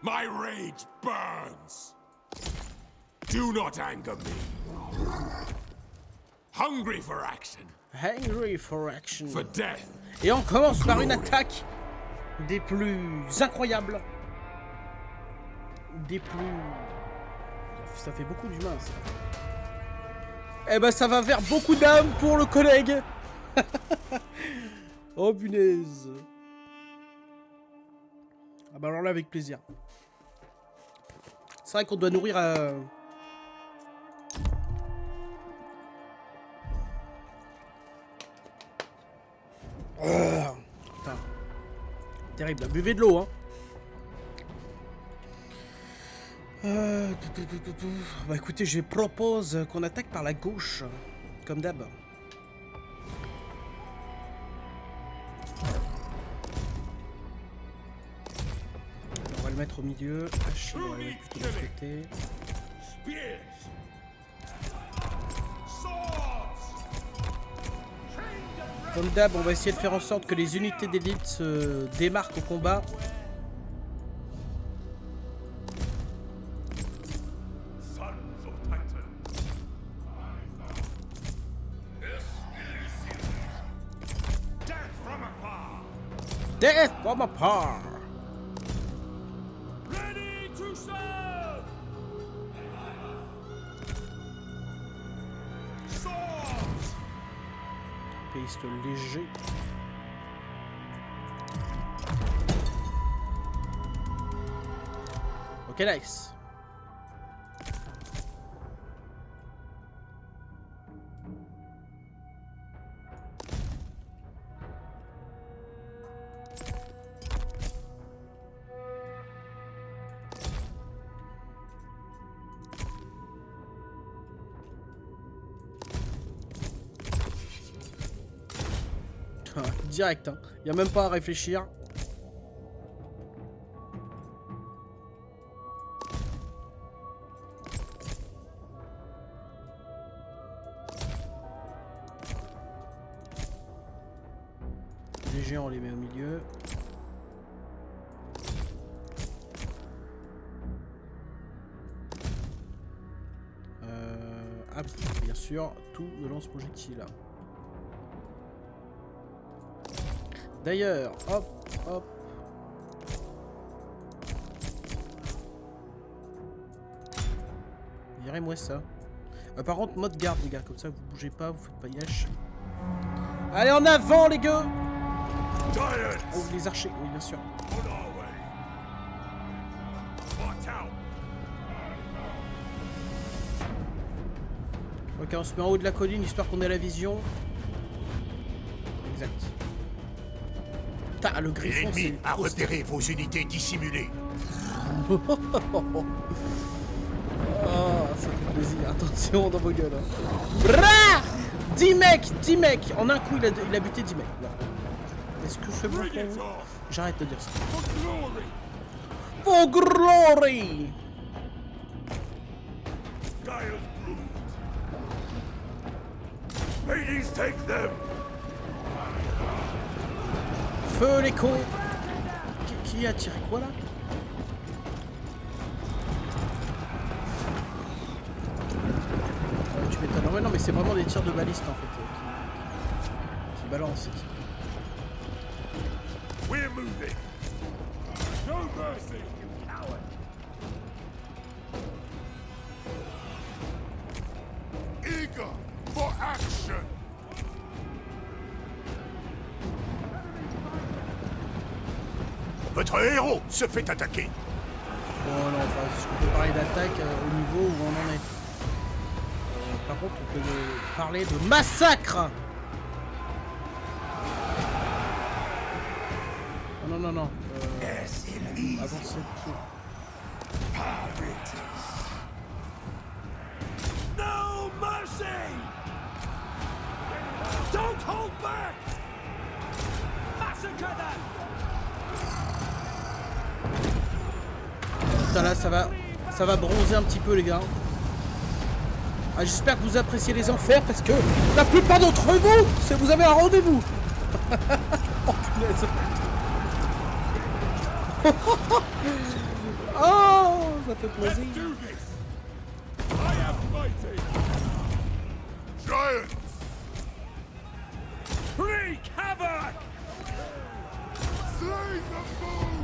My rage burns. Do not anger me. Hungry for action. Hungry for action. For death. Et on commence par une attaque des plus incroyables. Des plus... Ça fait beaucoup d'humains, ça. Eh ben, ça va vers beaucoup d'âmes pour le collègue. Oh, punaise. Ah bah alors là, avec plaisir. C'est vrai qu'on doit nourrir à... Putain. Terrible, buvez de l'eau, hein. Bah écoutez, je propose qu'on attaque par la gauche, comme d'hab. On va le mettre au milieu. Achille, on va le mettre plutôt de l'autre côté. Comme d'hab, on va essayer de faire en sorte que les unités d'élite se démarquent au combat. Death from afar. Ready to serve. Swords. Piste léger. Ok, nice. Direct, hein. Y a même pas à réfléchir. Les géants, on les met au milieu. Bien sûr, tout le lance-projectile. D'ailleurs, hop, hop. Virez-moi ça. Par contre, mode garde, les gars, comme ça, vous bougez pas, vous faites pas yesh. Allez, en avant, les gars! Oh, les archers, oui, bien sûr. Ok, on se met en haut de la colline, histoire qu'on ait la vision. Exact. Putain, le griffon, c'est... L'ennemi a repéré vos unités dissimulées. Oh, ça fait plaisir. Attention dans vos gueules. Hein. 10 mecs. En un coup, il a buté 10 mecs. Est-ce que je fais bon pour... J'arrête de dire ça. For glory. Hades, take them. Feu les cons. Qui a tiré quoi là? Tu m'étonnes. Non mais c'est vraiment des tirs de baliste en fait qui balancent. We're moving. No mercy. Coward. Eager for action. Votre héros se fait attaquer. Bon non, enfin, est-ce qu'on peut parler d'attaque au niveau où on en est? Par contre, on peut parler de massacre. Non. Avancez tout. No mercy. Don't hold back. Massacre them. Putain là ça va bronzer un petit peu les gars. Ah, j'espère que vous appréciez les enfers parce que la plupart d'entre vous, c'est vous avez un rendez-vous. Oh punaise. ça fait plaisir. Let's do this! I am fighting! Giants! Wreak havoc! Slay the foe!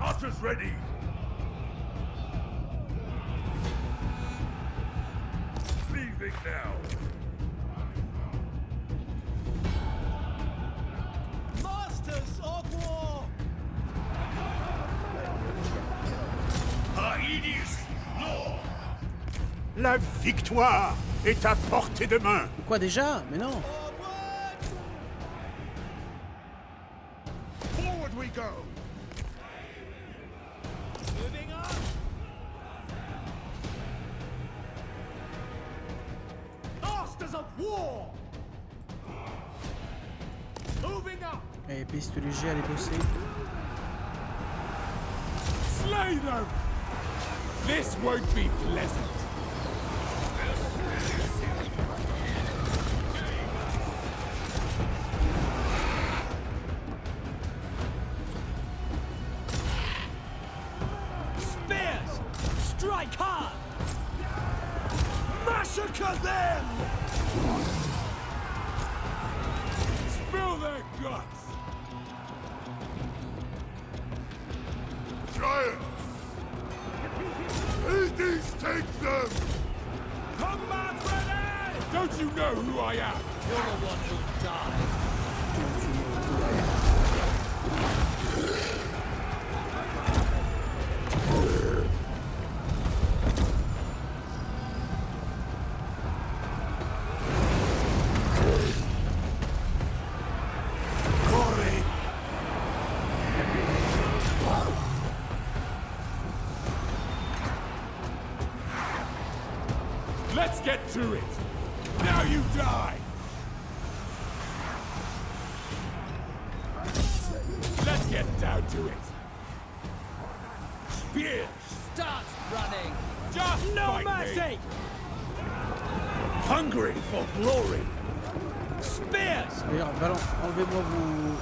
Archers ready! Leaving now! Masters of war! Aedes, Lord! La victoire est à portée de main. Quoi déjà? Mais non. Onward! Forward we go! Moving up! Masters of war! Moving up! Allez, piste léger, allez bosser. Slay them! This won't be pleasant. Spears! Strike hard! Massacre them! Spill their guts! Giants! Hades take them! Combat ready! Don't you know who I am? You're the one who'll die. Correz! Let's get to it! Now you die! Let's get down to it! Spears! Start running! Just No fight mercy! me. Hungry for glory! Spears! D'ailleurs, enlevez-moi vos...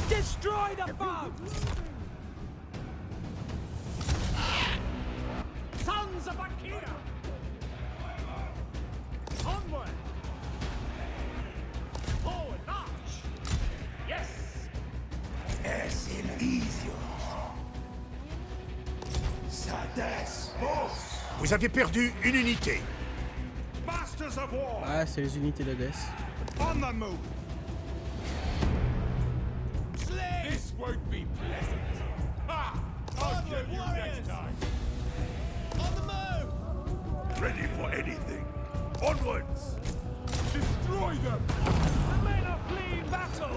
Destroy the foe! Sons of Akira! Onward! Forward march! Yes! Es Elysium. Sades Vos. Vous avez perdu une unité. Masters of war! Ah, c'est les unités d'Hadès. On the move! This won't be pleasant. Ha! I'll Onward, kill you warriors! next time. On the move! Ready for anything. Onwards! Destroy them! The men are fleeing battle!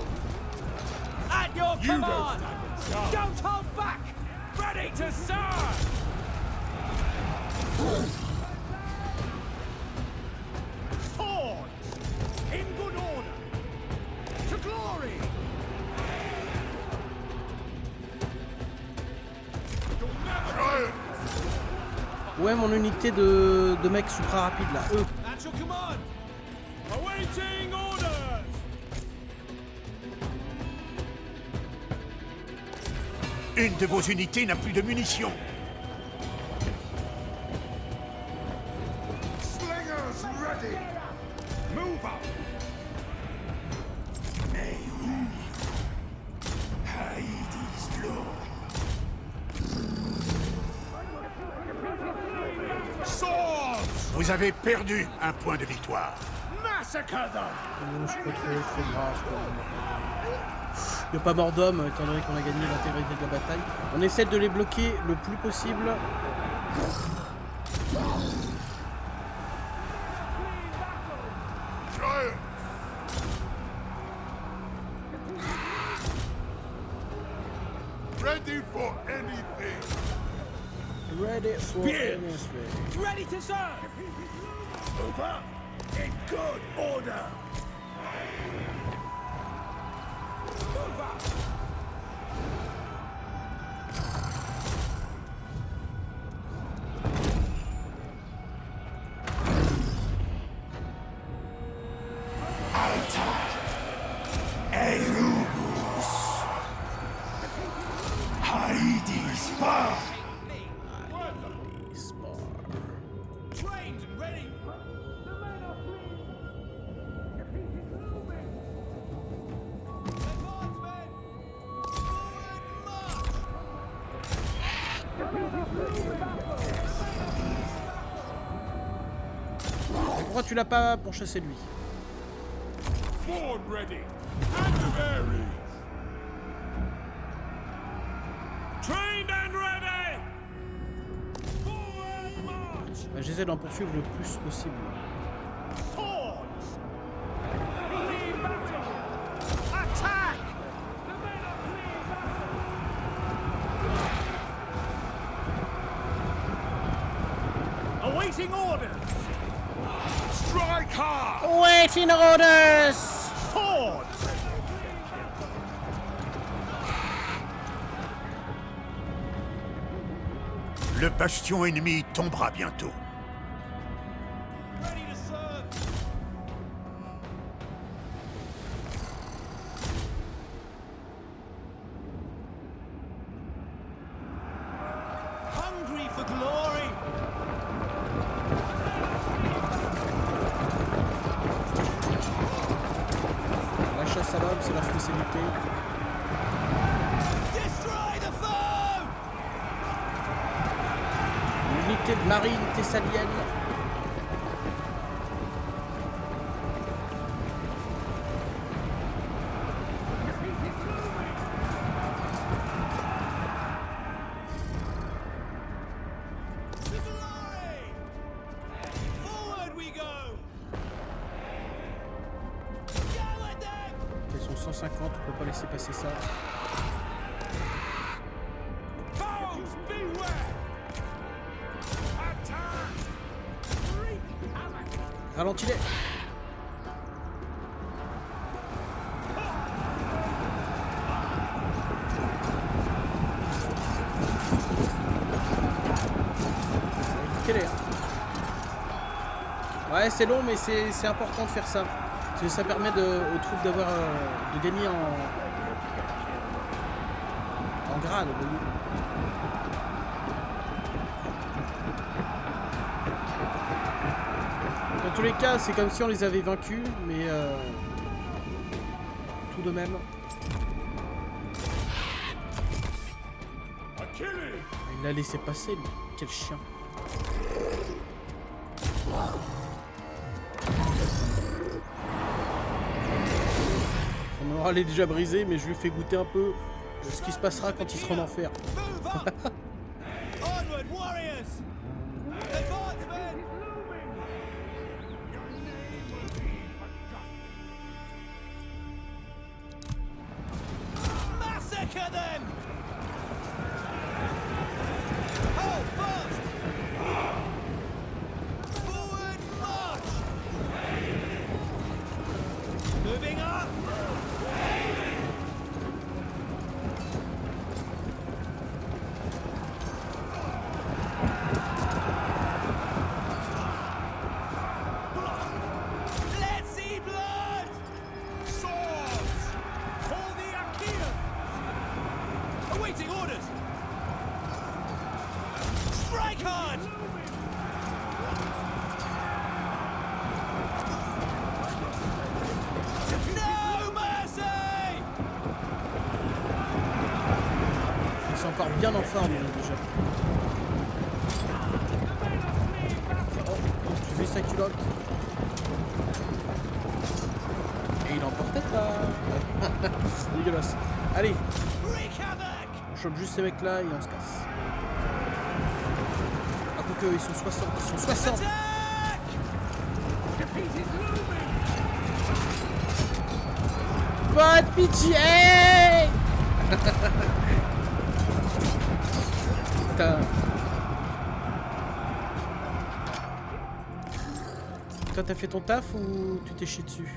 At your You don't command! stand a chance. Don't hold back! Ready to serve! Swords! In good order! To glory! Ouais, mon unité de mecs supra rapide là, eux. At your command! Awaiting orders! Une de vos unités n'a plus de munitions. Slingers ready! Move up! Hades Lord. Swords! Vous avez perdu un point de victoire. Massacre them! Je suis pas trop grave. Il n'y a pas mort d'homme, étant donné qu'on a gagné l'intégralité de la bataille. On essaie de les bloquer le plus possible. Giants! Ready for anything! Ready for Spears. anything. Ready to serve! Move up! In good order! Move up! Erebus. Hades Ispar! Trained and ready. The men are fleeing. Defeat is looming. Advance, men. Forward march. Pourquoi tu l'as pas pour chasser lui? Ford ready. And the berries. Trained and ready. Forward march. Bah, j'essaie d'en poursuivre le plus possible. Swords. Flee battle. Attack. The men are fleeing battle. Awaiting orders. Strike hard. Waiting orders! Swords. Le bastion ennemi tombera bientôt. Ready to serve. Hungry for glory. La chasse à l'homme, c'est leur spécialité. Destroy the foe. L'unité de marine thessalienne. To glory. Forward we go. Go at them. Ils sont 150, on peut pas laisser passer ça. Foes beware. Attack. Wreak havoc. Ralentis-les! Quel est? Ouais, c'est long, mais c'est important de faire ça. Parce que ça permet aux troupes d'avoir de gagner en grade. Vous voyez. Dans tous les cas, c'est comme si on les avait vaincus, mais tout de même. Achilles. Il l'a laissé passer, lui. Quel chien. Son moral est déjà brisé, mais je lui ai fait goûter un peu de ce qui se passera quand il sera en enfer. Move up. Onward, warriors. Advance, men. Massacre them. Hold fast. Forward march. Moving up. Let's see blood. Swords. Call the Achaeans. Awaiting orders. Strike hard. No mercy. Ils sont encore bien en forme là, déjà. Oh, tu veux sa culotte? Et il en portait pas. Dégueulasse. Allez, Wreak havoc. on chope juste ces mecs là et on se casse. Ah, quoique, ils sont 60. Ils sont 60. Attack. Pas de pitié. Putain. Toi, t'as fait ton taf ou tu t'es chié dessus?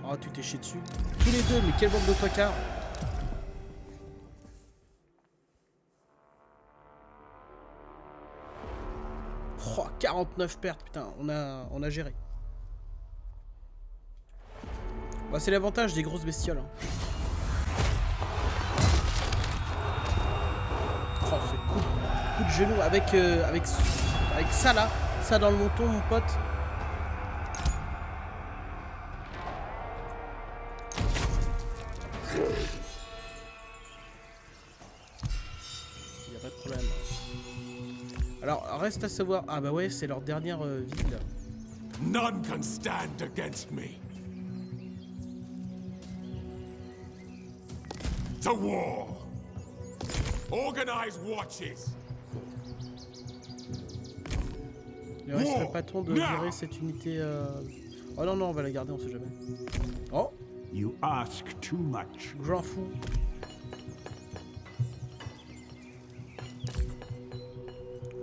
Oh, tu t'es chié dessus. Tous les deux, mais quelle bande de tocards. Oh, 49 pertes, putain, on a géré. Bah, c'est l'avantage des grosses bestioles. Hein. Oh, ce coup de genou avec ça là, ça dans le menton, mon pote. Y a pas de problème. Alors, reste à savoir... Ah bah ouais, c'est leur dernière ville. None can stand against me. To war. Organize watches. Il resterait pas temps de virer cette unité... Oh non, non, on va la garder, on sait jamais. Oh, You ask too much. grand fou.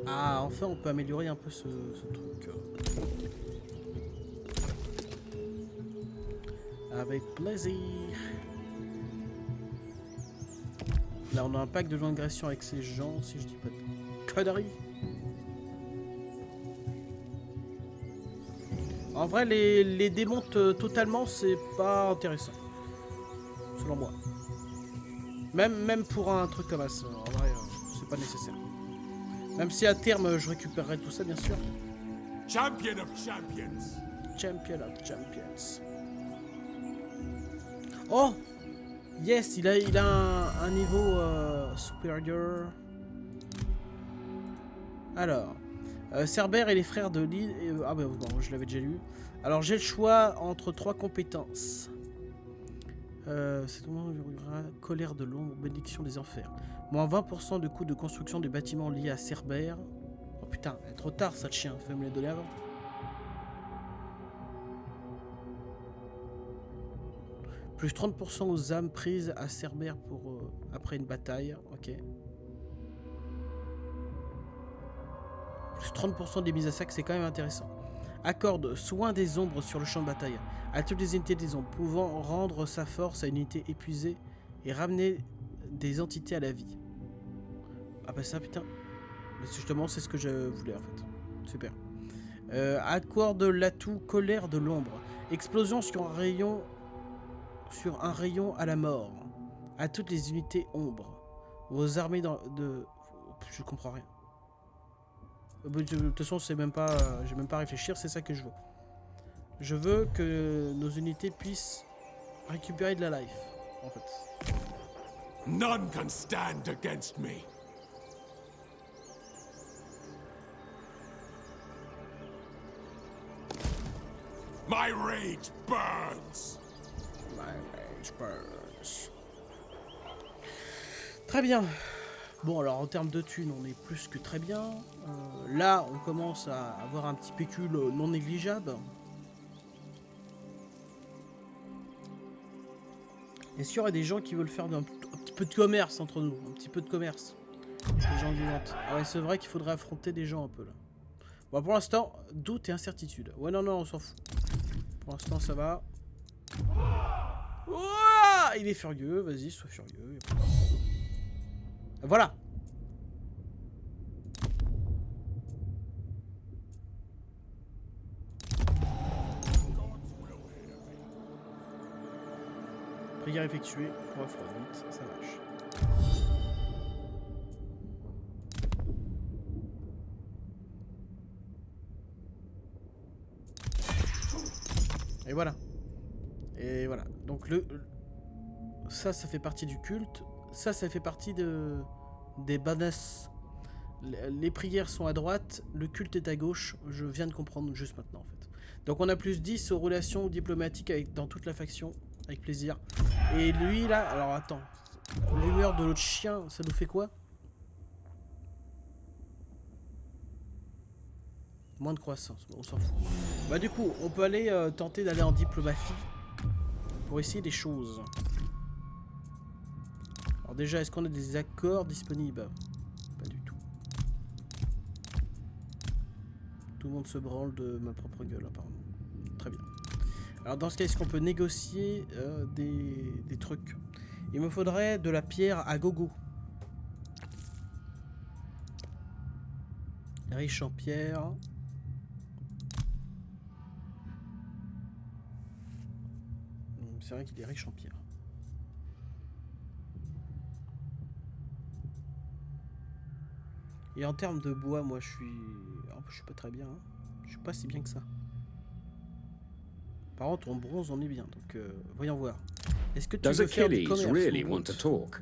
Ah, enfin, on peut améliorer un peu ce truc. Avec plaisir. Là, on a un pack de joints d'agression avec ces gens, si je dis pas de conneries. En vrai, les démontes totalement, c'est pas intéressant. Selon moi. Même pour un truc comme ça, en vrai, c'est pas nécessaire. Même si à terme, je récupérerai tout ça, bien sûr. Champion of champions. Champion of champions. Oh! Yes, il a un niveau supérieur. Alors, Cerbère et les frères de Lille. Ah bah bon, je l'avais déjà lu. Alors j'ai le choix entre 3 compétences. C'est tout le monde colère de l'ombre, bénédiction des enfers. Moins 20% de coûts de construction des bâtiments liés à Cerbère. Oh putain, trop tard ça de chien, fais-moi les donner avant. Plus 30% aux âmes prises à Cerbère pour après une bataille, ok. Plus 30% des mises à sac, c'est quand même intéressant. Accorde soin des ombres sur le champ de bataille à toutes les unités des ombres, pouvant rendre sa force à une unité épuisée et ramener des entités à la vie. Ah bah ça putain, justement c'est ce que je voulais en fait. Super. Accorde l'atout colère de l'ombre, explosion sur un rayon à la mort, à toutes les unités ombres, vos armées de... Je comprends rien. De toute façon, c'est même pas, j'ai même pas à réfléchir, c'est ça que je veux. Je veux que nos unités puissent récupérer de la life, en fait. None can stand against me. My rage burns. My rage burns. Très bien. Bon, alors en termes de thunes, on est plus que très bien. Là, on commence à avoir un petit pécule non négligeable. Est-ce qu'il y aurait des gens qui veulent faire un petit peu de commerce entre nous? Un petit peu de commerce. Les gens du Nantes. Ah ouais, c'est vrai qu'il faudrait affronter des gens un peu là. Bon, pour l'instant, doute et incertitude. Ouais, non, non, on s'en fout. Pour l'instant, ça va. Ouah, il est furieux, vas-y, sois furieux. Voilà. Prière effectuée pour Aphrodite, ça marche. Et voilà. Et voilà. Donc ça fait partie du culte. Ça fait partie des banas. Les prières sont à droite, le culte est à gauche. Je viens de comprendre juste maintenant en fait. Donc on a plus 10 aux relations diplomatiques dans toute la faction. Avec plaisir. Et lui là, alors attends. L'humeur de l'autre chien, ça nous fait quoi? Moins de croissance, on s'en fout. Bah du coup, on peut aller tenter d'aller en diplomatie. Pour essayer des choses. Alors déjà, est-ce qu'on a des accords disponibles? Pas du tout. Tout le monde se branle de ma propre gueule apparemment. Très bien. Alors dans ce cas, est-ce qu'on peut négocier des trucs? Il me faudrait de la pierre à gogo. Riche en pierre. C'est vrai qu'il est riche en pierre. Et en termes de bois, moi je suis pas très bien. Hein. Je suis pas si bien que ça. Par contre, en bronze, on est bien. Donc, voyons voir. Est-ce que tu Does veux faire du Achilles commerce really mon want to pote? talk?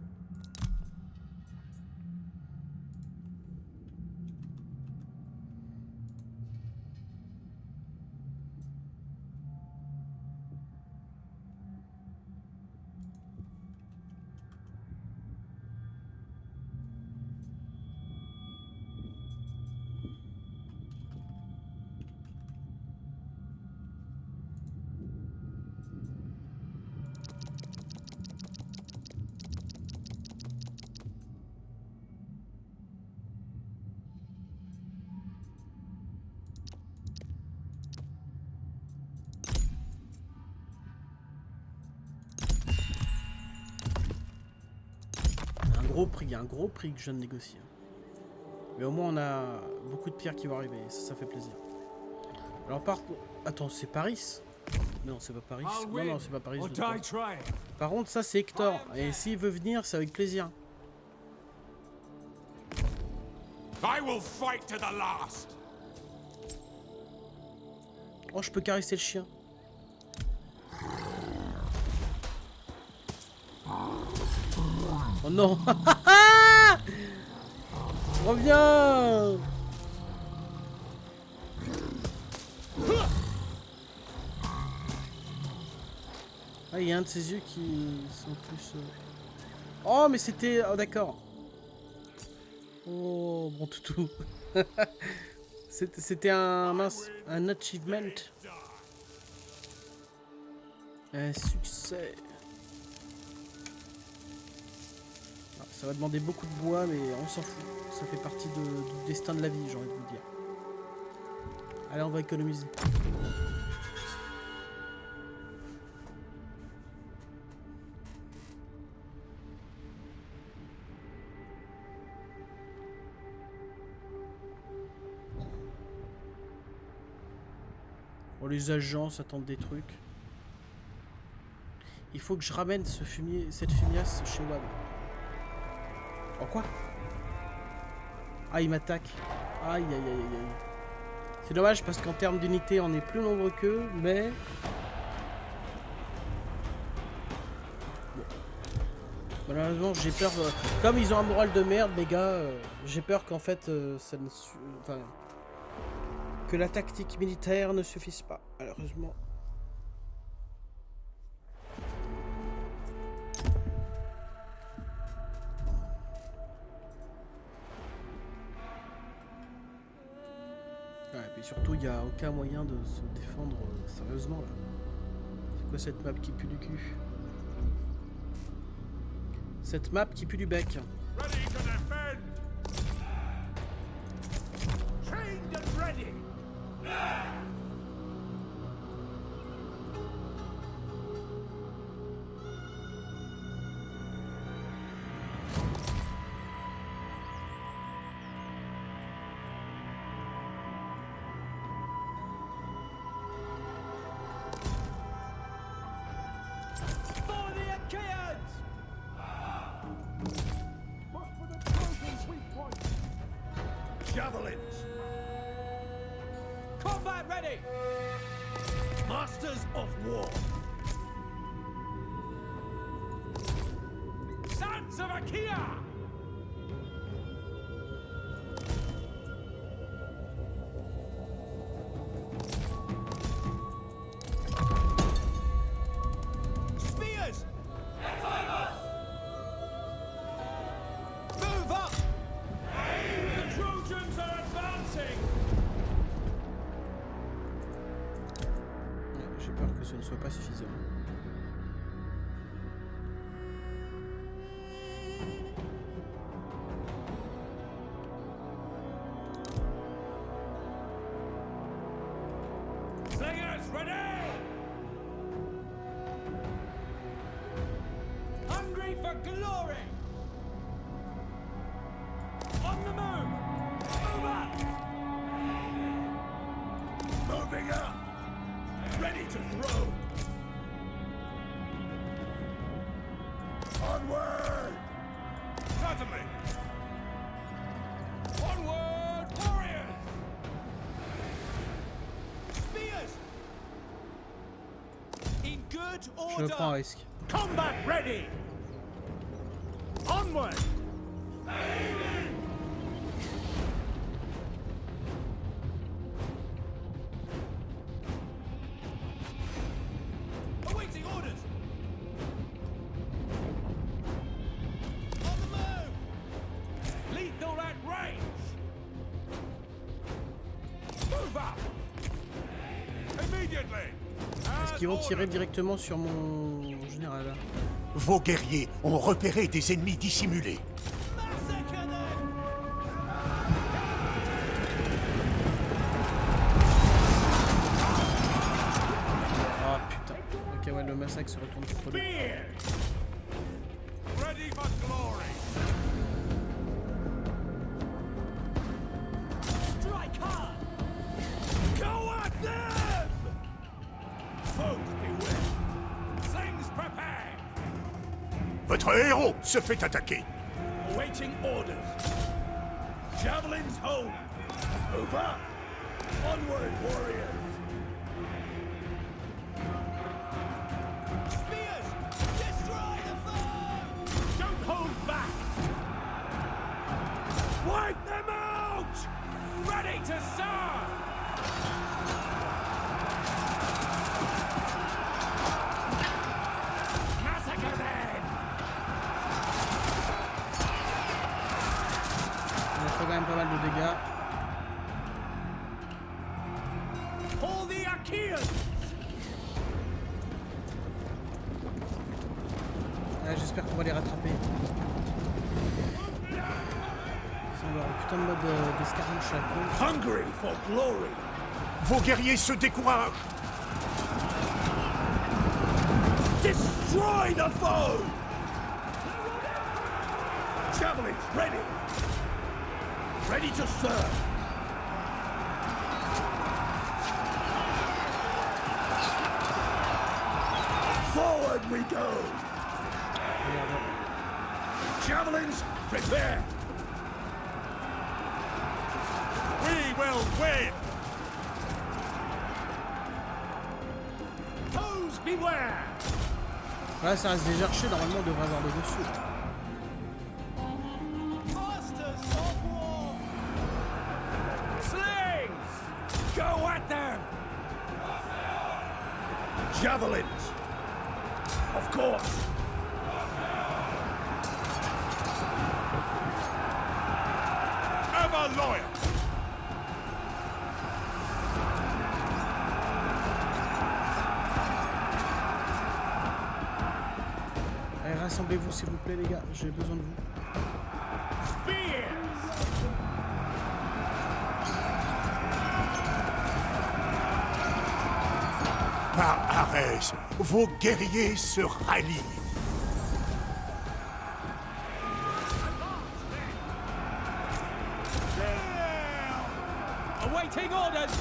Un gros prix que je viens de négocier. Mais au moins on a beaucoup de pierres qui vont arriver, ça fait plaisir. Alors attends, c'est Paris? Non, c'est pas Paris. I'll Non, win non, c'est pas Paris. or je die le trying. Par contre, ça c'est Hector. Et s'il veut venir, c'est avec plaisir. I will fight to the last. Oh, je peux caresser le chien. Oh non. Reviens. Ah, il y a un de ses yeux qui sont plus... Oh, mais c'était... Oh, d'accord. Oh, bon toutou. C'était un... mince, un achievement. Un succès. Ah, ça va demander beaucoup de bois, mais on s'en fout. Ça fait partie du destin de la vie, j'ai envie de vous dire. Allez, on va économiser. Oh, les agents s'attendent des trucs. Il faut que je ramène cette fumiasse chez Wab. Oh quoi? Ah, il m'attaque. Aïe aïe aïe aïe. C'est dommage parce qu'en termes d'unité on est plus nombreux qu'eux, mais... Bon. Malheureusement j'ai peur... Comme ils ont un moral de merde les gars, j'ai peur qu'en fait ça ne... Enfin... Que la tactique militaire ne suffise pas, malheureusement. Ouais, et puis surtout, il n'y a aucun moyen de se défendre sérieusement là. C'est quoi cette map qui pue du cul? Cette map qui pue du bec. Ready to defend. Trained and ready. For the Achaeans! Look for the Trojans' weak point. Javelins. Combat ready! Masters of war. Sons of Achaea! Spears! Move up! The Trojans are advancing! J'ai peur que ce ne soit pas suffisant. Slingers ready! Hungry for glory! On the move! Move up! Moving up. Ready to throw. Onward. Certainly. Onward. Je prends un risque. Combat ready! Onward! Awaiting orders. On the move. Lethal at range. Move up! Immediately! Est-ce qu'ils vont tirer directement sur mon général? Vos guerriers ont repéré des ennemis dissimulés. Massacre them. Ah putain. Ok, ouais, le massacre se retourne contre lui. Ready for glory! Strike hard. Go at them! Foes beware! Things prepared! Votre héros se fait attaquer. Awaiting orders! Javelins home! Move up! Onward, warriors! Spears. Destroy the foe. Don't hold back! Wipe them out! Ready to serve! Massacre them! On a fait quand même pas mal de dégâts. For the Achaeans! Ah, j'espère qu'on va les rattraper. Ils ont leur putain de mode d'escarmouche à con. Hungry for glory. Vos guerriers se découragent. Destroy the foe! Javelins ready! Ready to serve! Forward we go! Regarde. Javelins, prepare! We will win! Foes beware! Voilà, ça reste des archers, normalement on devrait avoir le dessus. Masters of war. Slings! Go at them! Javelins! Of course! Ever loyal! Allez, rassemblez-vous s'il vous plaît les gars, j'ai besoin de vous. Spears! Par Arès, vos guerriers se rallient. Awaiting orders!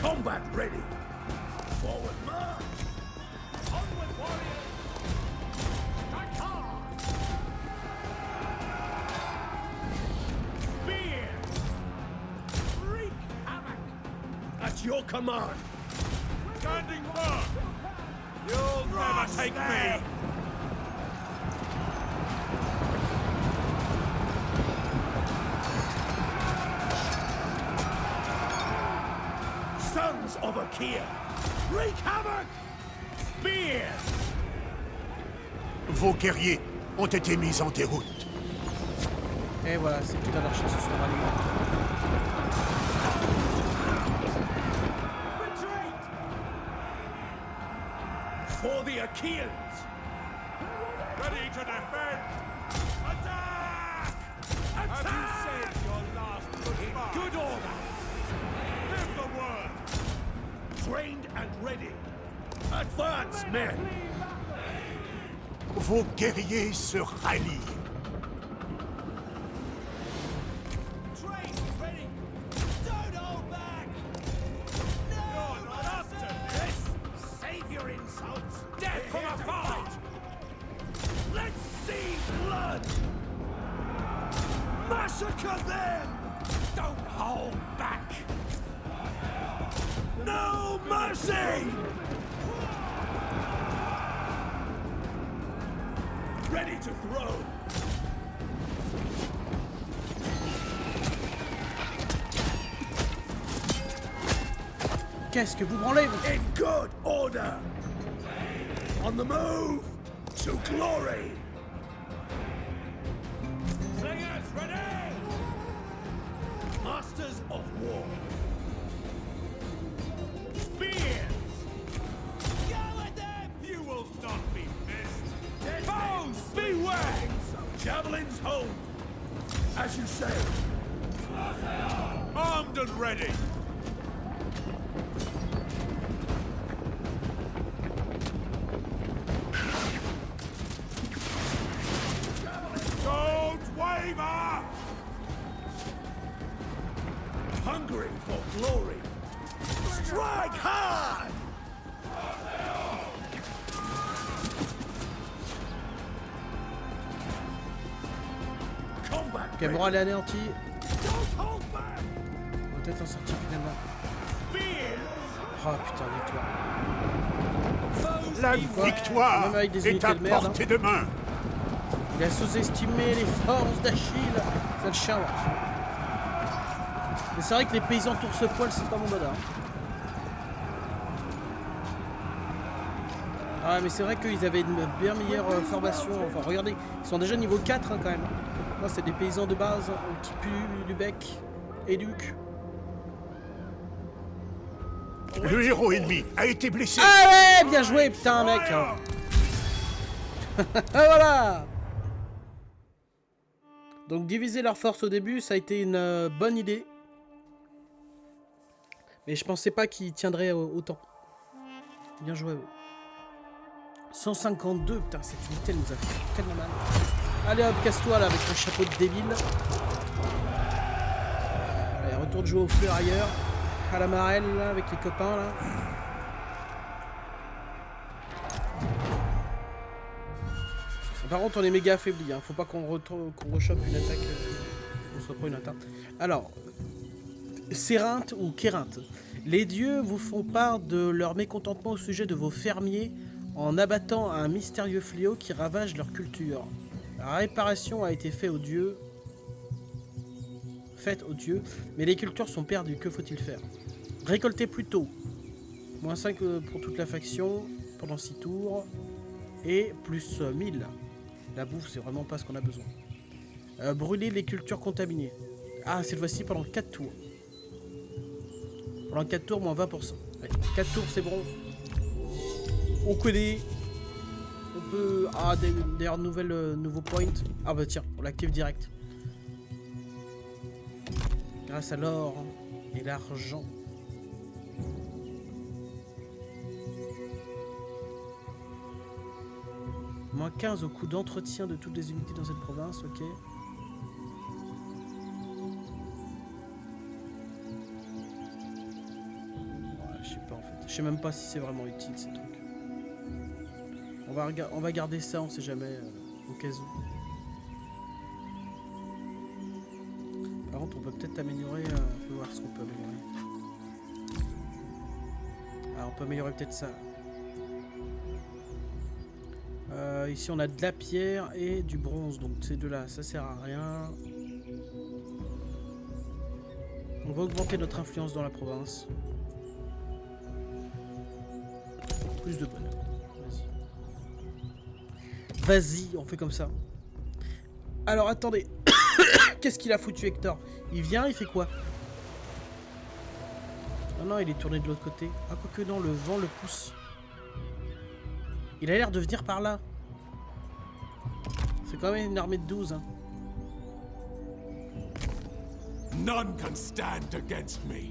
Combat ready! Forward march! Onward, warriors! Strike hard! Spear! Wreak havoc! At your command! Standing firm! You'll never take me! Sons of Achaea! Wreak havoc! Spears! Vos guerriers ont été mis en déroute. Et voilà, c'est tout à l'archer ce soir, les gars. Retreat! For the Achaeans! Ready to defend! Attack! Attack! Have you said your last goodbye? Good order! Live the word! Trained and ready! Advance, men! Vos guerriers se rallient. Train ready. Don't hold back. You're not up to this! Save your insults! Death from afar! Let's see blood! Massacre them! Don't hold back! No mercy! Ready to throw. Qu'est-ce que vous branlez vous? In good order. On the move to glory. Slingers ready. Masters of war. Spears. Yell at them. You will not be missed. Foes beware. Javelins home. As you say. Armed and ready. Don't waver! Hungry for glory. Strike hard! Combat. Ok, moral est anéanti. Don't hold back. On va peut-être en sortir finalement. Spears. Oh putain, victoire. La Quoi victoire Même avec des est unités à de merde, portée de main. Il a sous-estimé les forces d'Achille. C'est le chien là. Mais c'est vrai que les paysans tourse-poil, c'est pas mon dada. Ah mais c'est vrai qu'ils avaient une bien meilleure formation. Enfin regardez, ils sont déjà niveau 4 hein, quand même. Moi c'est des paysans de base qui puent du bec et du cul. Le héros ennemi a été blessé. Ah ouais, bien joué putain mec hein. Voilà. Donc diviser leurs forces au début, ça a été une bonne idée. Mais je pensais pas qu'ils tiendraient autant. Bien joué à eux. 152, putain, cette unité elle nous a fait tellement mal. Allez hop, casse-toi là avec ton chapeau de débile. Allez, retour de jouer au fleur ailleurs. À la marelle là, avec les copains là. Par contre, on est méga affaibli, hein. Faut pas qu'on rechoppe une attaque. On se reprend une attaque. Alors, Sérinthe ou Kérinthe. Les dieux vous font part de leur mécontentement au sujet de vos fermiers en abattant un mystérieux fléau qui ravage leur culture. La réparation a été faite aux dieux, mais les cultures sont perdues. Que faut-il faire? Récolter plus tôt. Moins 5 pour toute la faction pendant 6 tours. Et plus 1000. La bouffe, c'est vraiment pas ce qu'on a besoin. Brûler les cultures contaminées. Ah, cette fois-ci pendant 4 tours. Pendant 4 tours, moins 20%. Allez, 4 tours, c'est bon. On connaît. On peut... Ah, d'ailleurs, nouveau point. Ah bah tiens, on l'active direct. Grâce à l'or et l'argent. Moins 15 au coût d'entretien de toutes les unités dans cette province, ok. Je sais pas en fait. Je sais même pas si c'est vraiment utile ces trucs. On va garder ça, on sait jamais, au cas où. Par contre, on peut peut-être améliorer. On peut voir ce qu'on peut améliorer. Ah, on peut améliorer peut-être ça. Ici, on a de la pierre et du bronze, donc ces deux-là, ça sert à rien. On va augmenter notre influence dans la province. Plus de bonheur. Vas-y, on fait comme ça. Alors, attendez. Qu'est-ce qu'il a foutu, Hector? Il vient, il fait quoi? Ah non, il est tourné de l'autre côté. Ah, quoique non, le vent le pousse. Il a l'air de venir par là. C'est quand même une armée de 12. Hein. None can stand against me.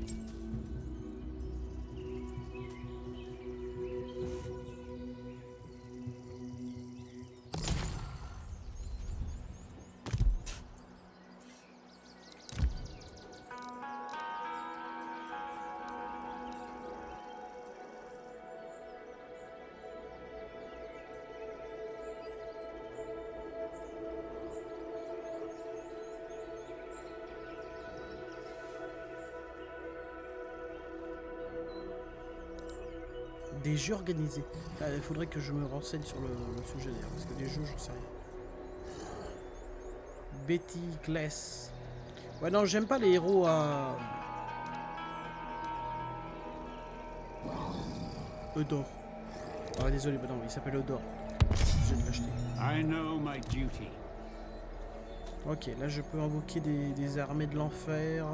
Des jeux organisés. Il faudrait que je me renseigne sur le sujet d'ailleurs, parce que des jeux, je sais rien. Betty Kless. Ouais, non, j'aime pas les héros à... Eudor. Ah, désolé, bah non, il s'appelle Eudor. Je vais l'acheter. I know my duty. Ok, là je peux invoquer des armées de l'enfer.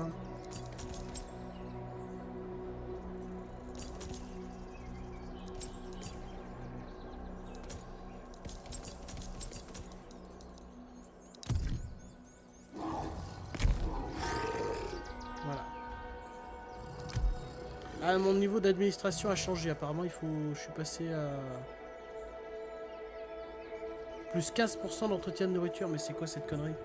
Voilà. Ah, mon niveau d'administration a changé. Apparemment, je suis passé à plus 15% d'entretien de nourriture. Mais c'est quoi cette connerie?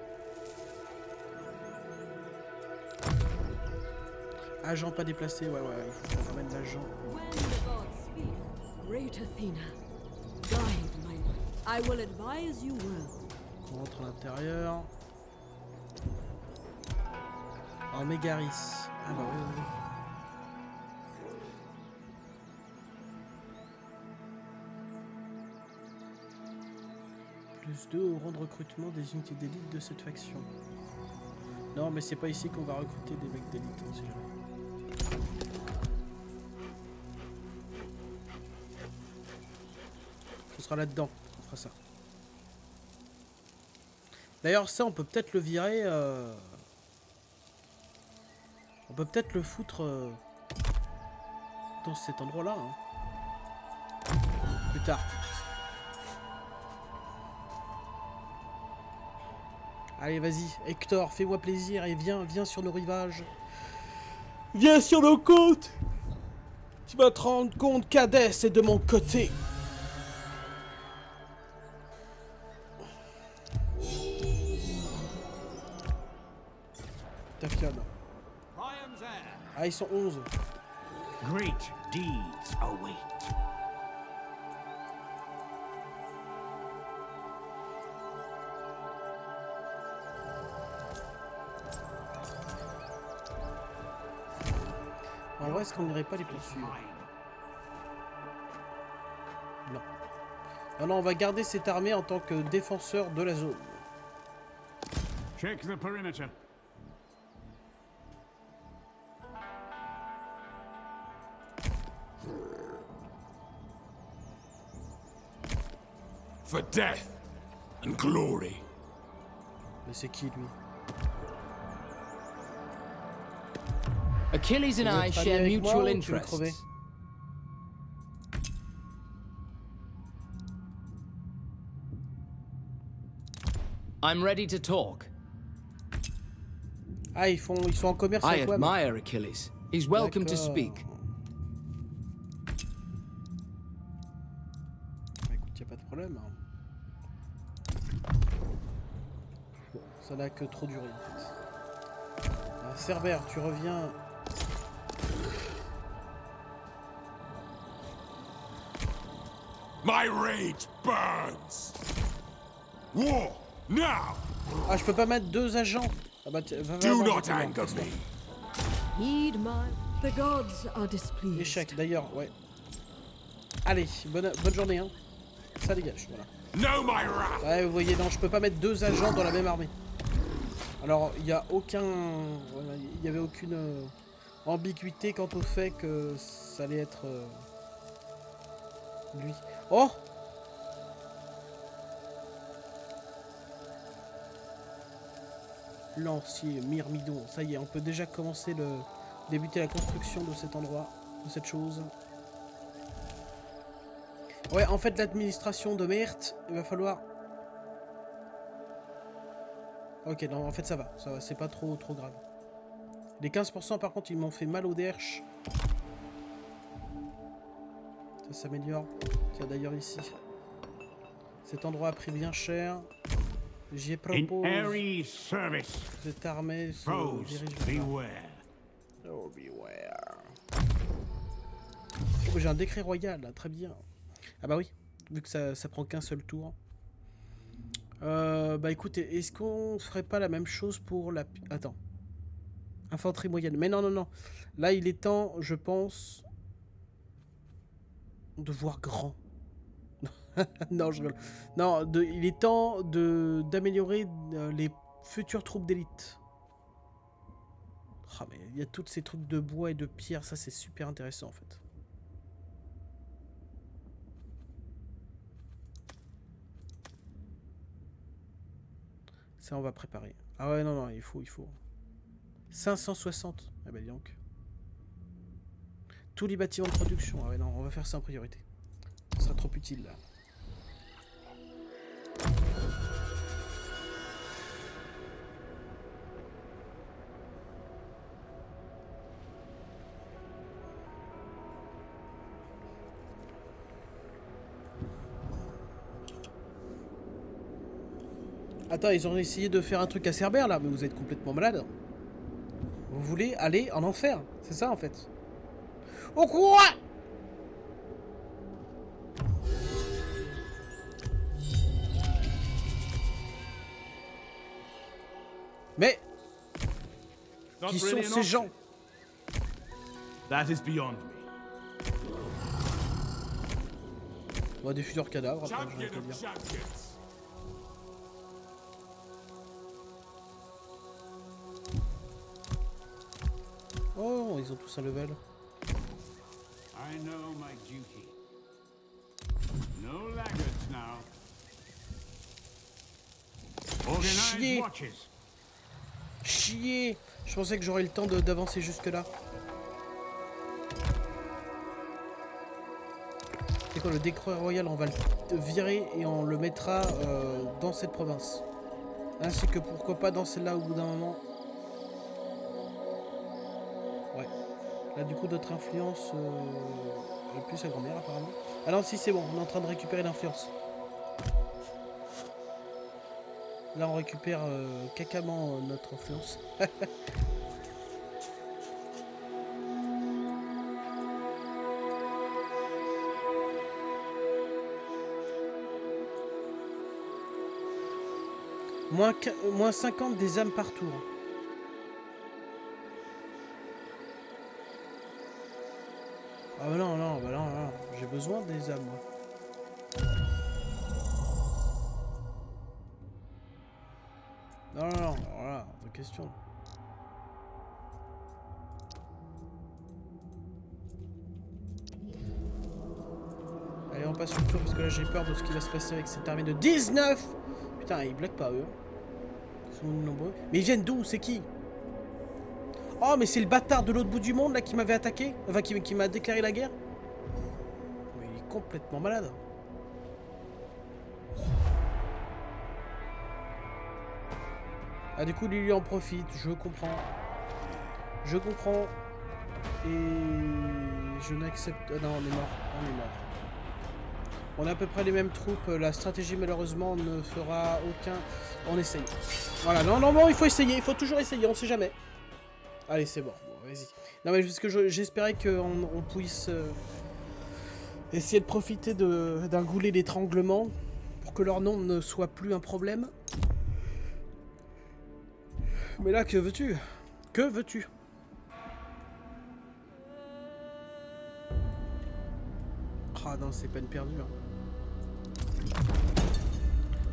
Agent pas déplacé, ouais, il faut qu'on ramène l'agent. When the gods speak, great Athena, guide my life. I will advise you well. On rentre à l'intérieur. En Mégaris. Ah bah oui. Plus 2 au rang de recrutement des unités d'élite de cette faction. Non, mais c'est pas ici qu'on va recruter des mecs d'élite, hein, si jamais. Ce sera là-dedans, on fera ça. D'ailleurs, ça, on peut peut-être le virer. On peut peut-être le foutre dans cet endroit-là. Hein. Plus tard. Allez, vas-y, Hector, fais-moi plaisir et viens sur nos rivages. Viens sur nos côtes. Tu vas te rendre compte qu'Hadès est de mon côté. Ta fiole. Priam's heir. Ah, ils sont 11. Great deeds await. En vrai, est-ce qu'on n'irait pas les poursuivre? Non. Non, non, on va garder cette armée en tant que défenseur de la zone. Check the perimeter. For death and glory. Mais c'est qui, lui? Achilles and I Vous êtes share ami avec moi mutual ou tu veux crever? interests. I'm ready to talk. Ah, ils sont en commerce I avec moi. admire Achilles. He's welcome to D'accord. speak. Bah, écoute, y a pas de problème. Hein. Bon, ça n'a que trop duré en fait. Ah, Cerbère, tu reviens. My rage burns. War now. Ah, je peux pas mettre 2 agents. Ah bah, va Do manger, not toi. anger me. Heed my. The gods are displeased. Échec, d'ailleurs, ouais. Allez, bonne journée, hein. Ça dégage, voilà. Know my wrath. Ouais, vous voyez, non, je peux pas mettre 2 agents dans la même armée. Alors, il y a aucun... voilà, il y avait aucune ambiguïté quant au fait que ça allait être... lui. Oh! Lancier, Myrmidon. Ça y est, on peut déjà commencer débuter la construction de cet endroit, de cette chose. Ouais, en fait, l'administration de Myrthe, il va falloir... Ok, non, en fait, ça va, c'est pas trop grave. Les 15%, par contre, ils m'ont fait mal au derche. Ça s'améliore. Tiens, d'ailleurs, ici. Cet endroit a pris bien cher. J'y propose... Ares' service. Cette armée se Foes, dirige vers là. beware. Oh, beware. Oh, j'ai un décret royal, là, très bien. Ah bah oui, vu que ça prend qu'un seul tour. Bah écoutez, est-ce qu'on ferait pas la même chose pour la... Attends. Infanterie moyenne. Mais non, non, non. Là, il est temps, je pense, de voir grand. Non, je rigole. Non, il est temps d'améliorer les Future troupe d'élite. Ah, mais il y a tous ces trucs de bois et de pierre, ça c'est super intéressant en fait. Ça on va préparer. Ah ouais non, il faut. 560. Ah bah dis donc. Tous les bâtiments de production. Ah ouais non, on va faire ça en priorité. Ça sera trop utile là. Attends, ils ont essayé de faire un truc à Cerbère là, mais vous êtes complètement malade. Vous voulez aller en enfer, c'est ça en fait. Oh quoi? Mais Not qui sont really an ces gens? option. That is beyond me. Bon, des futurs cadavres, après, je vais Champion te dire. of champions. Oh, ils ont tous un level. I know my duty. No laggards now. Organized Chier. watches. Chier! Je pensais que j'aurais le temps d'avancer jusque là. C'est quoi le décret royal? On va le virer et on le mettra dans cette province. Ainsi que pourquoi pas dans celle-là au bout d'un moment. Ouais. Là du coup notre influence va plus s'agrandir apparemment. Ah non si c'est bon, on est en train de récupérer l'influence. Là on récupère cacamment notre influence. Moins 50 des âmes par tour. Ah bah non, non, j'ai besoin des âmes moi. Non, voilà, de question. Allez, on passe sur le tour parce que là j'ai peur de ce qui va se passer avec cette armée de 19. Putain, ils blaguent pas eux. Ils sont nombreux. Mais ils viennent d'où? C'est qui? Oh, mais c'est le bâtard de l'autre bout du monde là qui m'avait attaqué. Enfin, qui m'a déclaré la guerre. Mais il est complètement malade. Ah, du coup, lui en profite. Je comprends. Je comprends. Et je n'accepte. Ah non, on est mort. On est mort. On a à peu près les mêmes troupes. La stratégie, malheureusement, ne fera aucun. On essaye. Voilà, non, il faut essayer. Il faut toujours essayer. On sait jamais. Allez, c'est bon. Bon, vas-y. Non, mais parce que j'espérais qu'on puisse essayer de profiter d'un goulet d'étranglement pour que leur nom ne soit plus un problème. Mais là, que veux-tu? Que veux-tu? Ah non, c'est peine perdue. Hein.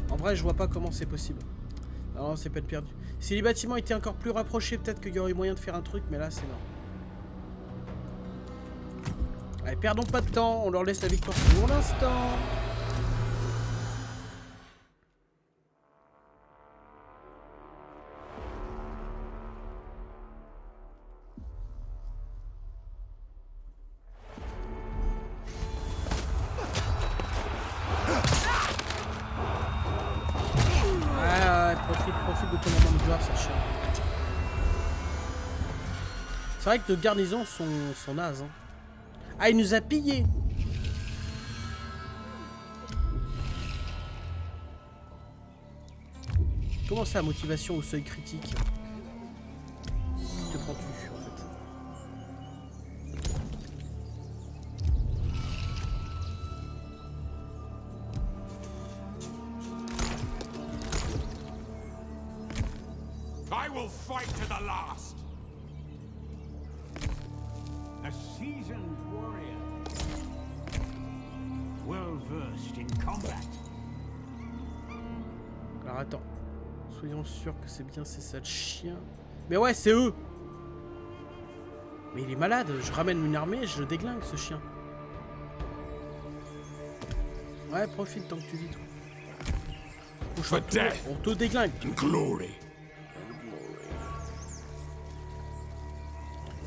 En vrai, je vois pas comment c'est possible. Non, c'est peine perdue. Si les bâtiments étaient encore plus rapprochés, peut-être qu'il y aurait moyen de faire un truc, mais là, c'est non. Allez, perdons pas de temps, on leur laisse la victoire pour l'instant. Profite de ton moment de gloire, Sacha. C'est vrai que nos garnisons sont nazes. Hein. Ah, il nous a pillés. Comment ça, motivation au seuil critique? Que prends-tu, en fait? I will fight to the last. A seasoned warrior. Well versed in combat. Alors attends. Soyons sûrs que c'est bien ces sales chiens. Mais ouais, c'est eux. Mais il est malade. Je ramène une armée et je le déglingue, ce chien. Ouais, profite tant que tu vis, toi. For death On te déglingue. and glory.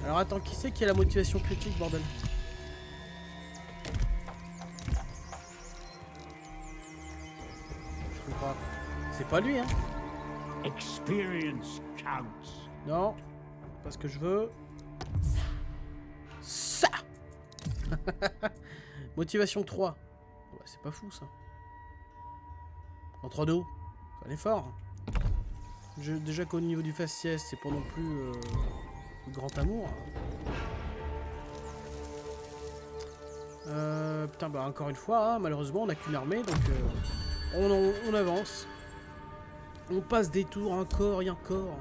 Alors attends, qui c'est qui a la motivation critique, bordel? Je comprends pas. C'est pas lui, hein? Experience counts. Non. Pas ce que je veux. Ça. Motivation 3. Ouais, c'est pas fou, ça. En 3 de haut. C'est un effort. Déjà qu'au niveau du faciès, c'est pas non plus le grand amour. Putain, bah encore une fois, hein, malheureusement, on n'a qu'une armée, donc on avance. On passe des tours encore et encore.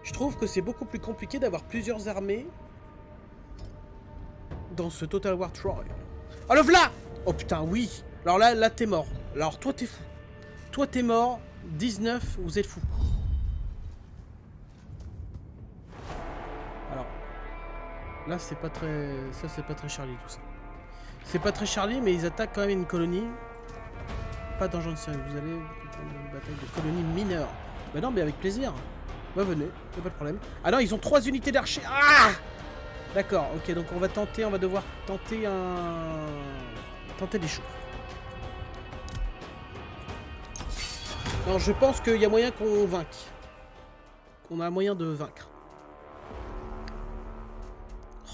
Je trouve que c'est beaucoup plus compliqué d'avoir plusieurs armées dans ce Total War Troy. Oh le v'là! Oh putain, oui! Alors là t'es mort. Alors toi t'es fou. Toi t'es mort. 19, vous êtes fou. Alors là c'est pas très... Ça c'est pas très Charlie tout ça. C'est pas très Charlie, mais ils attaquent quand même une colonie. Pas dans Johnson, vous allez prendre une bataille de colonie mineure. Bah non, mais avec plaisir. Bah venez, y'a pas de problème. Ah non, ils ont 3 unités d'archers. Ah! D'accord, ok, donc on va devoir tenter des choses. Non, je pense qu'il y a moyen qu'on vainque. Qu'on a moyen de vaincre.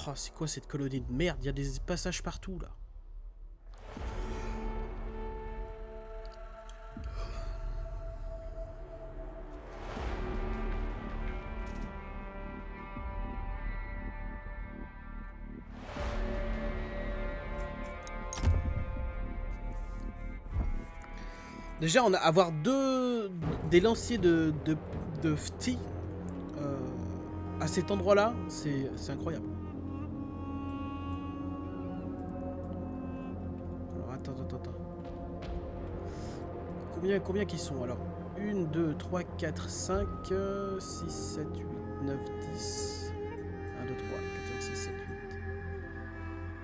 Oh, c'est quoi cette colonie de merde? Il y a des passages partout là. Déjà, avoir des lanciers de Fti à cet endroit-là, c'est incroyable. Alors, attends. Combien qu'ils sont alors? 1, 2, 3, 4, 5, 6, 7, 8, 9, 10. 1, 2, 3, 4, 5, 6, 7, 8.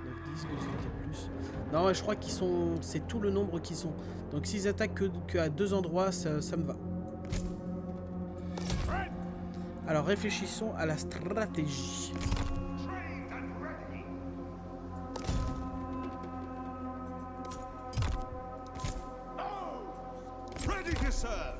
9, 10, 12 unités de plus. Non, ouais, je crois qu'ils sont... C'est tout le nombre qu'ils sont. Donc s'ils attaquent que à 2 endroits, ça me va. Alors réfléchissons à la stratégie. Ready to serve.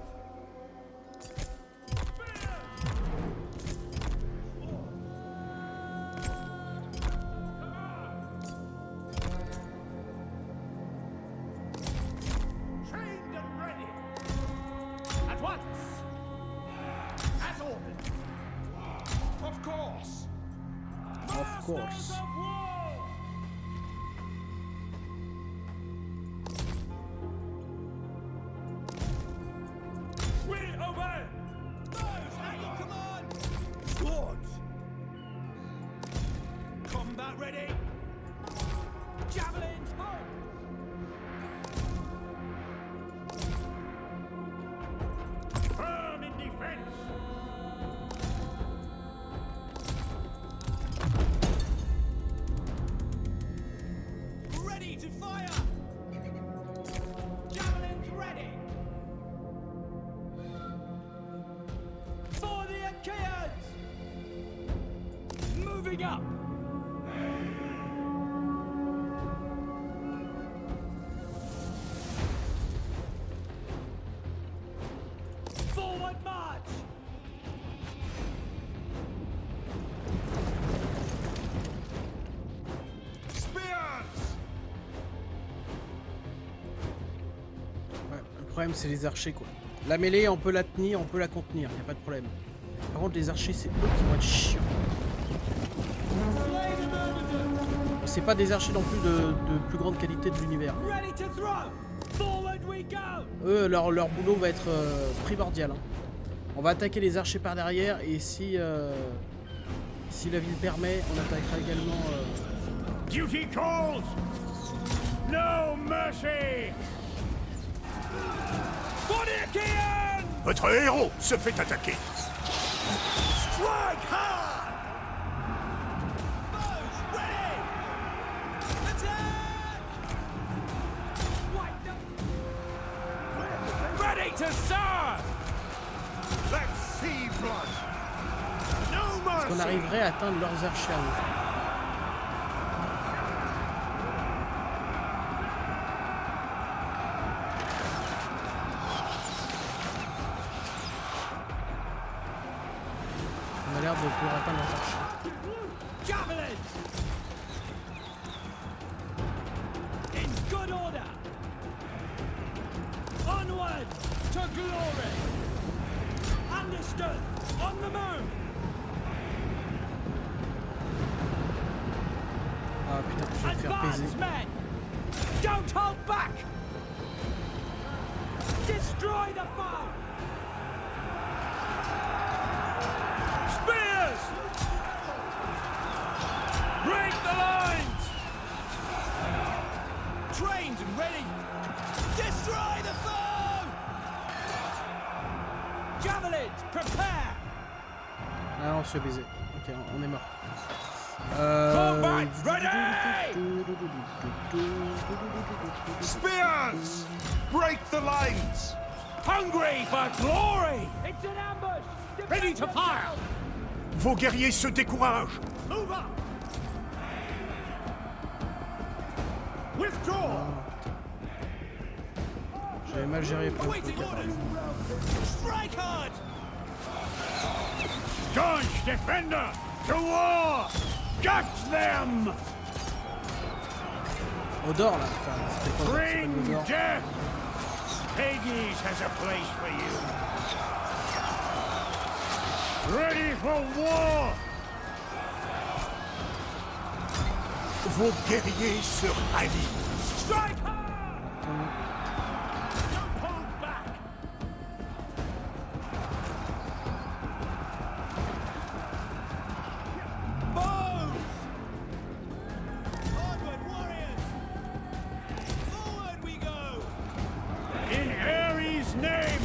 Trained and ready. At once. As ordered. Of course. Of course. Masters of war. We obey. Those at your command. Good. Combat ready. Javelins home. Firm in defense. Ready to fire. Javelins ready. For the Achaeans. Moving up. Forward march! Spears. Ouais, le problème c'est les archers quoi. La mêlée on peut la tenir, on peut la contenir, y a pas de problème. Par contre les archers c'est eux qui vont être chiants. C'est pas des archers non plus de plus grande qualité de l'univers. Ready to throw! Forward we go! Eux leur boulot va être primordial. Hein. On va attaquer les archers par derrière et si la ville permet, on attaquera également... Duty calls! No mercy! For the Achaeans! Votre héros se fait attaquer. Strike hard! Bows ready! Attack! Ready to serve! Let's see blood. No Est-ce qu'on mercy. arriverait à atteindre leurs archers à eux? On a l'air de pouvoir atteindre leurs archers. Javelins! In good order! Onward to glory! Understood! On the move! Ah putain, je vais me faire baiser. Advance, men! Don't hold back! Destroy the foe! Spears! Break the lines! Trained and ready! Destroy the foe! Javelins, prepare! Ah, on se fait baiser. Ok, on est mort. Combat ready! Spears! Break the lines! Hungry for glory! It's an ambush! Ready to fire! Vos guerriers se découragent. Move up! Withdraw! J'avais mal géré plein de Awaiting trucs orders! apparemment. Strike hard! Staunch defender! To war! Gut them! Odor là, putain, c'était pas Bring Odor. death! Hades has a place for you. Ready for war! Vos guerriers se rallient. Strike hard! Don't hold back! Bows! Onward, warriors! Forward we go! In Ares' name!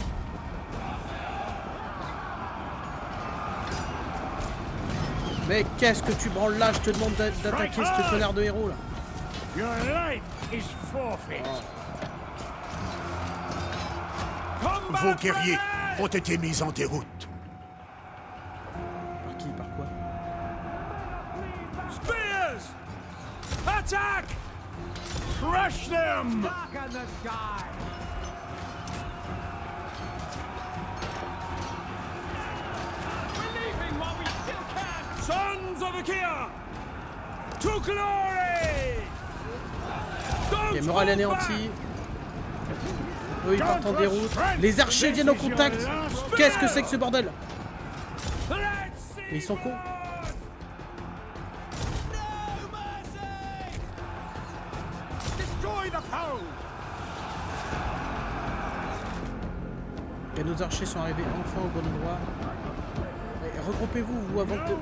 Mais qu'est-ce que tu branles là? Je te demande d'attaquer ce connard de héros là. Your life is forfeit. Combat Vos guerriers ready! ont été mis en déroute. Par qui? Par quoi? Spears! Attack! Crush them! Back in the sky! We're leaving while we still can! Sons of Achaea! To glory! Ok, morale anéantie. Eux ils partent en déroute. Les archers viennent au contact. Qu'est-ce que c'est que ce bordel? Let's see! Mais ils sont cons. No mercy! Destroy the foe! Et nos archers sont arrivés enfin au bon endroit. Mais regroupez-vous, vous, avant que...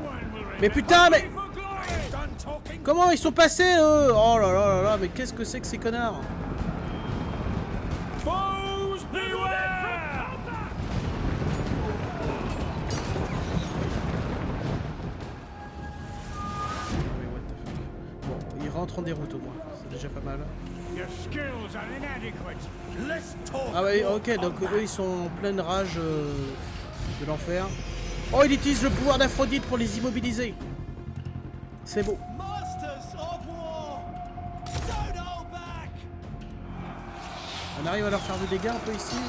Mais putain, mais... For glory! Done talking! Comment ils sont passés, eux? Oh là là là là, mais qu'est-ce que c'est que ces connards? Foes beware! Mais what the fuck. Bon, ils rentrent en déroute au moins. C'est déjà pas mal. Your skills are inadequate. Let's talk! Ah ouais, ok, donc eux ils sont en pleine rage de l'enfer. Oh, il utilise le pouvoir d'Aphrodite pour les immobiliser. C'est beau. Masters of war! Don't hold back! On arrive à leur faire des dégâts un peu ici ou...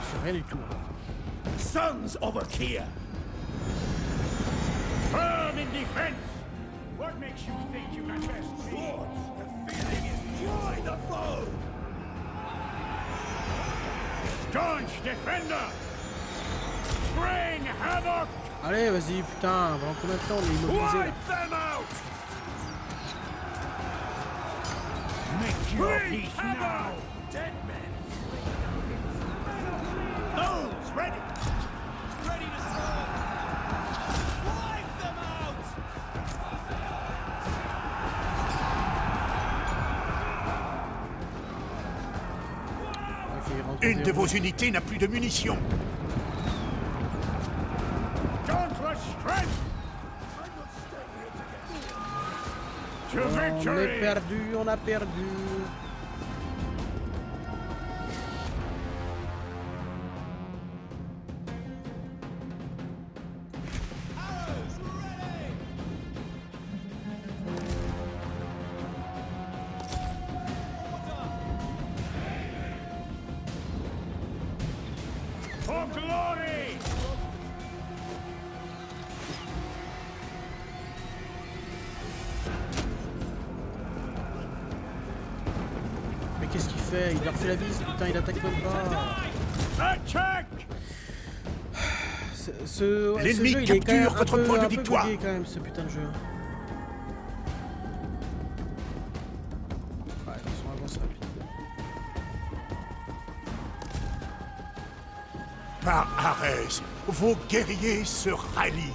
Je fais rien du tout. Sons of Achaea! Firm in defense! What makes you think you can best me? The feeling is joy the foe! Staunch defender! Bring havoc! Allez, vas-y, putain, pendant combien de temps on est immobilisé là? Wipe them out! Make your peace now! Dead men! Those ready! Ready to serve! Wipe them out! Une de vos unités n'a plus de munitions. Dauntless strength. To On est victory. perdu, on a perdu. For glory. Mais qu'est-ce qu'il fait? Il leur fait la bise, putain, il attaque même pas. Attack. Ce L'ennemi jeu, il est quand même capture votre point de un peu victoire. bugué, quand même, ce putain de jeu. Ouais, ils sont avancés rapide. Par Arès, vos guerriers se rallient.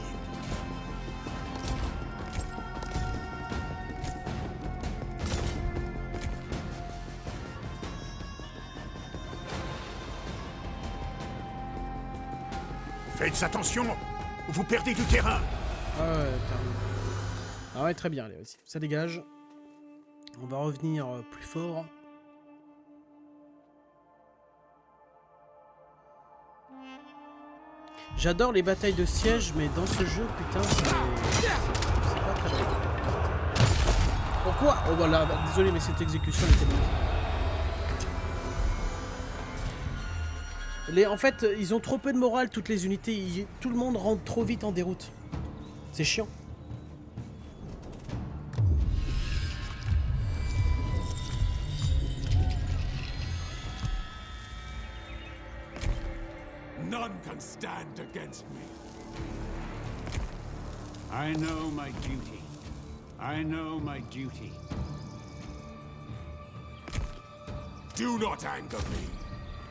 Faites attention, vous perdez du terrain. Ah ouais, terminé. Ah ouais, très bien, allez, vas-y, ça dégage. On va revenir plus fort. J'adore les batailles de siège, mais dans ce jeu, putain, c'est pas très bien. Pourquoi? Oh bah là, désolé, mais cette exécution était magnifique. En fait, ils ont trop peu de morale, toutes les unités. Tout le monde rentre trop vite en déroute. C'est chiant. None can stand against me. I know my duty. I know my duty. Do not anger me.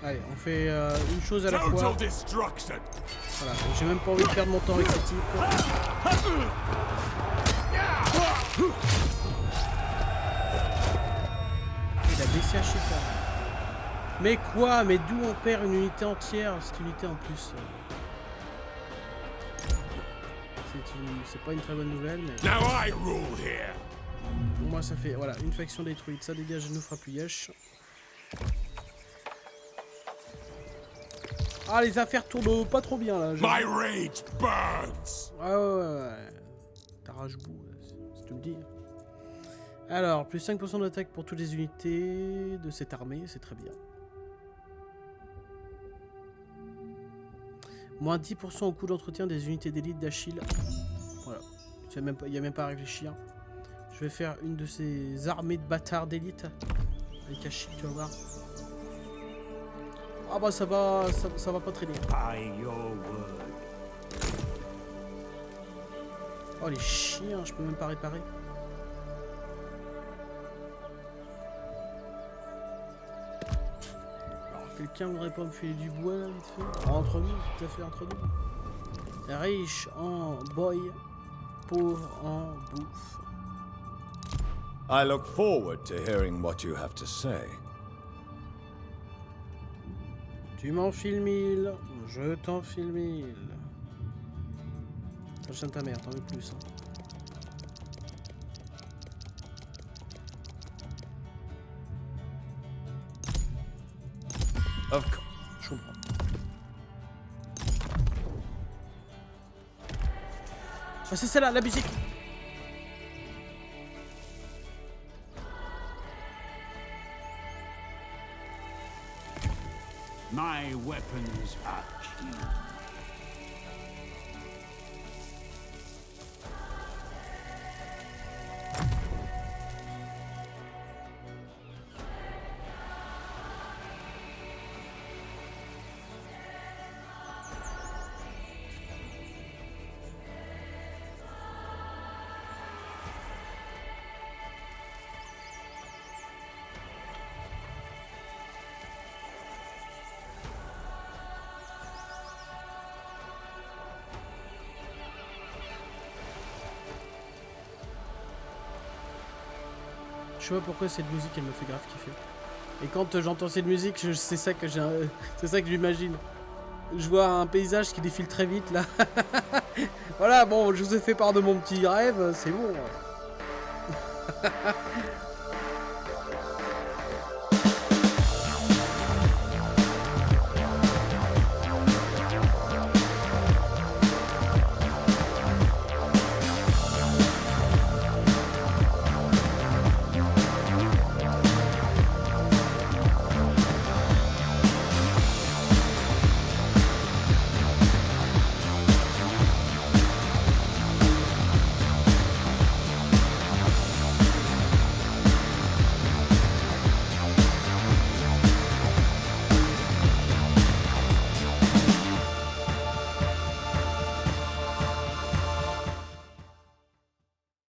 Allez, on fait une chose à la fois. Total destruction. Voilà, j'ai même pas envie de perdre mon temps avec ce type. Il a baissé à Chica. Mais quoi? Mais d'où on perd une unité entière? Cette unité en plus. C'est pas une très bonne nouvelle, mais Now I rule here. pour moi ça fait voilà, une faction détruite, ça dégage, ne nous fera plus yesh. Ah, les affaires tournent pas trop bien là. My rage burns. Ah ouais. T'arrache-bout, si tu me dis. Alors, plus 5% d'attaque pour toutes les unités de cette armée, c'est très bien. Moins 10% au coût d'entretien des unités d'élite d'Achille. Voilà. Il n'y a même pas à réfléchir. Je vais faire une de ces armées de bâtards d'élite. Avec Achille, tu vas voir. Ah bah ça va pas traîner. By your word. Oh les chiens, je peux même pas réparer. Alors quelqu'un voudrait pas me filer du bois là, vite fait? Entre nous, tout à fait entre nous. Riche en boy, pauvre en bouffe. I look forward to hearing what you have to say. Tu m'en files 1000, je t'en file 1000. Prochaine ta mère, t'en veux plus. Hein. Of course. Je comprends. Ah, c'est celle-là, la musique. My weapons are keen. Je sais pas pourquoi cette musique elle me fait grave kiffer. Et quand j'entends cette musique, c'est ça que c'est ça que j'imagine. Je vois un paysage qui défile très vite là. Voilà, bon, je vous ai fait part de mon petit rêve, c'est bon.